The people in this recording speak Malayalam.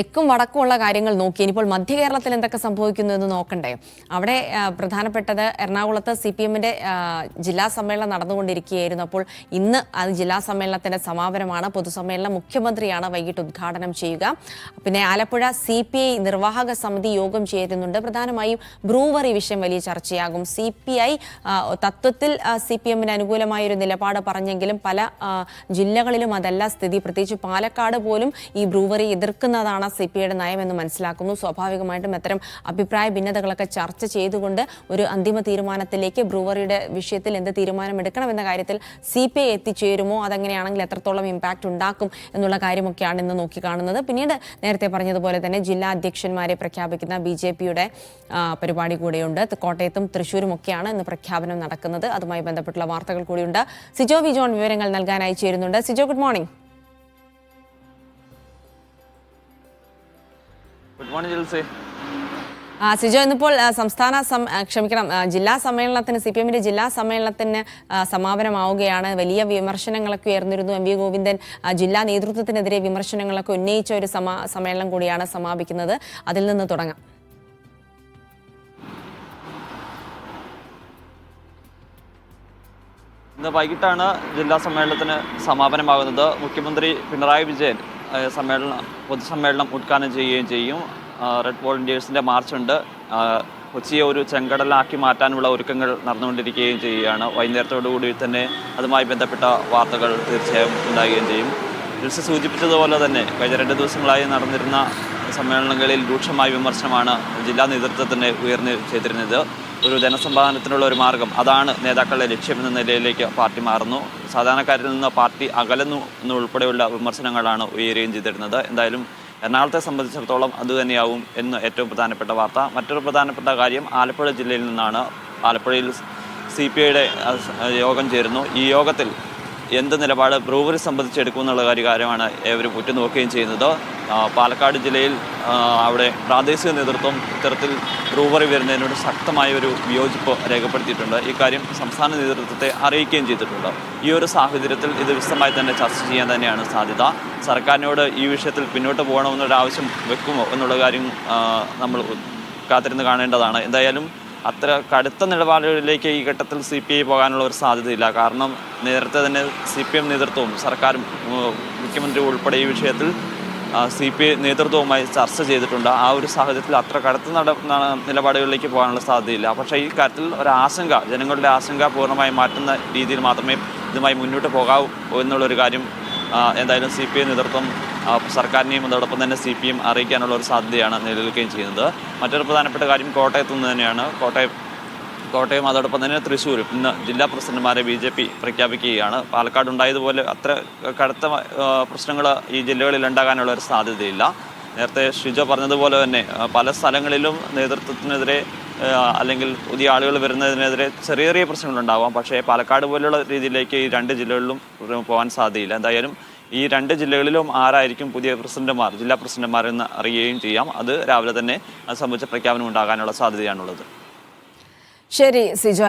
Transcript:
തെക്കും വടക്കുമുള്ള കാര്യങ്ങൾ നോക്കി ഇനിയിപ്പോൾ മധ്യ കേരളത്തിൽ എന്തൊക്കെ സംഭവിക്കുന്നു എന്ന് നോക്കണ്ടേ. അവിടെ പ്രധാനപ്പെട്ടത് എറണാകുളത്ത് CPM-ന്റെ ജില്ലാ സമ്മേളനം നടന്നുകൊണ്ടിരിക്കുകയായിരുന്നു. അപ്പോൾ ഇന്ന് അത് ജില്ലാ സമ്മേളനത്തിന്റെ സമാപനമാണ്. പൊതുസമ്മേളനം മുഖ്യമന്ത്രിയാണ് വൈകിട്ട് ഉദ്ഘാടനം ചെയ്യുക. പിന്നെ ആലപ്പുഴ CPI നിർവാഹക സമിതി യോഗം ചേരുന്നുണ്ട്. പ്രധാനമായും ബ്രൂവറി വിഷയം വലിയ ചർച്ചയാകും. CPI തത്വത്തിൽ CPM-ന് അനുകൂലമായൊരു നിലപാട് പറഞ്ഞെങ്കിലും പല ജില്ലകളിലും അതല്ല സ്ഥിതി. പ്രത്യേകിച്ച് പാലക്കാട് പോലും ഈ ബ്രൂവറി എതിർക്കുന്നതാണ് CPI-യുടെ നയമെന്ന് മനസ്സിലാക്കുന്നു. സ്വാഭാവികമായിട്ടും അത്തരം അഭിപ്രായ ഭിന്നതകളൊക്കെ ചർച്ച ചെയ്തുകൊണ്ട് ഒരു അന്തിമ തീരുമാനത്തിലേക്ക് ബ്രൂവറിയുടെ വിഷയത്തിൽ എന്ത് തീരുമാനമെടുക്കണമെന്ന കാര്യത്തിൽ CPI എത്തിച്ചേരുമോ, അതെങ്ങനെയാണെങ്കിൽ എത്രത്തോളം ഇമ്പാക്റ്റ് ഉണ്ടാക്കും എന്നുള്ള കാര്യമൊക്കെയാണ് ഇന്ന് നോക്കിക്കാണുന്നത്. പിന്നീട് നേരത്തെ പറഞ്ഞതുപോലെ തന്നെ ജില്ലാ അധ്യക്ഷന്മാരെ പ്രഖ്യാപിക്കുന്ന BJP-യുടെ പരിപാടി കൂടെയുണ്ട്. കോട്ടയത്തും തൃശ്ശൂരും ഒക്കെയാണ് ഇന്ന് പ്രഖ്യാപനം നടക്കുന്നത്. അതുമായി ബന്ധപ്പെട്ടുള്ള വാർത്തകൾ കൂടിയുണ്ട്. സിജോ വി ജോൺ വിവരങ്ങൾ നൽകാനായി ചേരുന്നുണ്ട്. Sijo, good morning. Good morning Jilsy. Sijo, ഇന്നിപ്പോൾ ജില്ലാ സമ്മേളനത്തിന് CPM-ന്റെ ജില്ലാ സമ്മേളനത്തിന് സമാപനമാവുകയാണ്. വലിയ വിമർശനങ്ങളൊക്കെ ഉയർന്നിരുന്നു. MV ഗോവിന്ദൻ ജില്ലാ നേതൃത്വത്തിനെതിരെ വിമർശനങ്ങളൊക്കെ ഉന്നയിച്ച ഒരു സമ്മേളനം കൂടിയാണ് സമാപിക്കുന്നത്. അതിൽ നിന്ന് തുടങ്ങാം. ഇന്ന് വൈകിട്ടാണ് ജില്ലാ സമ്മേളനത്തിന് സമാപനമാകുന്നത്. മുഖ്യമന്ത്രി പിണറായി വിജയൻ പൊതുസമ്മേളനം ഉദ്ഘാടനം ചെയ്യുകയും ചെയ്യും. റെഡ് വോളണ്ടിയേഴ്സിൻ്റെ മാർച്ചുണ്ട്. കൊച്ചിയെ ഒരു ചെങ്കടലാക്കി മാറ്റാനുള്ള ഒരുക്കങ്ങൾ നടന്നുകൊണ്ടിരിക്കുകയും ചെയ്യുകയാണ്. വൈകുന്നേരത്തോടുകൂടി തന്നെ അതുമായി ബന്ധപ്പെട്ട വാർത്തകൾ തീർച്ചയായും ഉണ്ടാകുകയും ചെയ്യും. ജിൽസ സൂചിപ്പിച്ചതുപോലെ തന്നെ കഴിഞ്ഞ 2 ദിവസങ്ങളായി നടന്നിരുന്ന സമ്മേളനങ്ങളിൽ രൂക്ഷമായ വിമർശനമാണ് ജില്ലാ നേതൃത്വത്തിന് ഉയർന്നു ചെയ്തിരുന്നത്. ഒരു ജനസമ്പാദനത്തിനുള്ള ഒരു മാർഗം, അതാണ് നേതാക്കളുടെ ലക്ഷ്യമെന്ന നിലയിലേക്ക് പാർട്ടി മാറുന്നു. സാധാരണക്കാരിൽ നിന്ന് പാർട്ടി അകലുന്നു എന്നുൾപ്പെടെയുള്ള വിമർശനങ്ങളാണ് ഉയരുകയും ചെയ്തിരുന്നത്. എന്തായാലും എറണാകുളത്തെ സംബന്ധിച്ചിടത്തോളം അതുതന്നെയാവും എന്ന് ഏറ്റവും പ്രധാനപ്പെട്ട വാർത്ത. മറ്റൊരു പ്രധാനപ്പെട്ട കാര്യം ആലപ്പുഴ ജില്ലയിൽ നിന്നാണ്. ആലപ്പുഴയിൽ CPI-യുടെ യോഗം ചേരുന്നു. ഈ യോഗത്തിൽ എന്ത് നിലപാട് ബ്രൂവറി സംബന്ധിച്ചെടുക്കുമെന്നുള്ള കാര്യമാണ് ഏവരും ഉറ്റുനോക്കുകയും ചെയ്യുന്നത്. പാലക്കാട് ജില്ലയിൽ അവിടെ പ്രാദേശിക നേതൃത്വം ഇത്തരത്തിൽ ബ്രൂവറി വരുന്നതിനോട് ശക്തമായ ഒരു വിയോജിപ്പ് രേഖപ്പെടുത്തിയിട്ടുണ്ട്. ഇക്കാര്യം സംസ്ഥാന നേതൃത്വത്തെ അറിയിക്കുകയും ചെയ്തിട്ടുണ്ട്. ഈ ഒരു സാഹചര്യത്തിൽ ഇത് വിശദമായി തന്നെ ചർച്ച ചെയ്യാൻ തന്നെയാണ് സാധ്യത. സർക്കാരിനോട് ഈ വിഷയത്തിൽ പിന്നോട്ട് പോകണമെന്നൊരു ആവശ്യം വെക്കുമോ എന്നുള്ള കാര്യം നമ്മൾ കാത്തിരുന്ന് കാണേണ്ടതാണ്. എന്തായാലും അത്ര കടുത്ത നിലപാടുകളിലേക്ക് ഈ ഘട്ടത്തിൽ CPI പോകാനുള്ള ഒരു സാധ്യതയില്ല. കാരണം നേരത്തെ തന്നെ CPM നേതൃത്വവും സർക്കാരും മുഖ്യമന്ത്രി ഉൾപ്പെടെ ഈ വിഷയത്തിൽ CPI നേതൃത്വവുമായി ചർച്ച ചെയ്തിട്ടുണ്ട്. ആ ഒരു സാഹചര്യത്തിൽ അത്ര കടുത്ത നിലപാടുകളിലേക്ക് പോകാനുള്ള സാധ്യതയില്ല. പക്ഷേ ഈ കാര്യത്തിൽ ഒരാശങ്ക, ജനങ്ങളുടെ ആശങ്ക പൂർണ്ണമായി മാറ്റുന്ന രീതിയിൽ മാത്രമേ ഇതുമായി മുന്നോട്ട് പോകാവൂ എന്നുള്ളൊരു കാര്യം എന്തായാലും CPI നേതൃത്വം സർക്കാരിനെയും അതോടൊപ്പം തന്നെ CPM അറിയിക്കാനുള്ള ഒരു സാധ്യതയാണ് നിലനിൽക്കുകയും ചെയ്യുന്നത്. മറ്റൊരു പ്രധാനപ്പെട്ട കാര്യം കോട്ടയത്തു നിന്ന് തന്നെയാണ്. കോട്ടയം അതോടൊപ്പം തന്നെ തൃശ്ശൂരും ഇന്ന് ജില്ലാ പ്രസിഡന്റുമാരെ BJP പ്രഖ്യാപിക്കുകയാണ്. പാലക്കാട് ഉണ്ടായതുപോലെ അത്ര കടുത്ത പ്രശ്നങ്ങൾ ഈ ജില്ലകളിൽ ഉണ്ടാകാനുള്ള ഒരു സാധ്യതയില്ല. നേരത്തെ ഷിജോ പറഞ്ഞതുപോലെ തന്നെ പല സ്ഥലങ്ങളിലും നേതൃത്വത്തിനെതിരെ അല്ലെങ്കിൽ പുതിയ ആളുകൾ വരുന്നതിനെതിരെ ചെറിയ ചെറിയ പ്രശ്നങ്ങളുണ്ടാവാം. പക്ഷേ പാലക്കാട് പോലുള്ള രീതിയിലേക്ക് ഈ 2 ജില്ലകളിലും പോകാൻ സാധ്യതയില്ല. എന്തായാലും ഈ 2 ജില്ലകളിലും ആരായിരിക്കും പുതിയ ജില്ലാ പ്രസിഡന്റുമാരെന്ന് അറിയുകയും ചെയ്യാം. അത് രാവിലെ തന്നെ അത് സംബന്ധിച്ച പ്രഖ്യാപനം ഉണ്ടാകാനുള്ള സാധ്യതയാണുള്ളത്. ശരി സിജോ.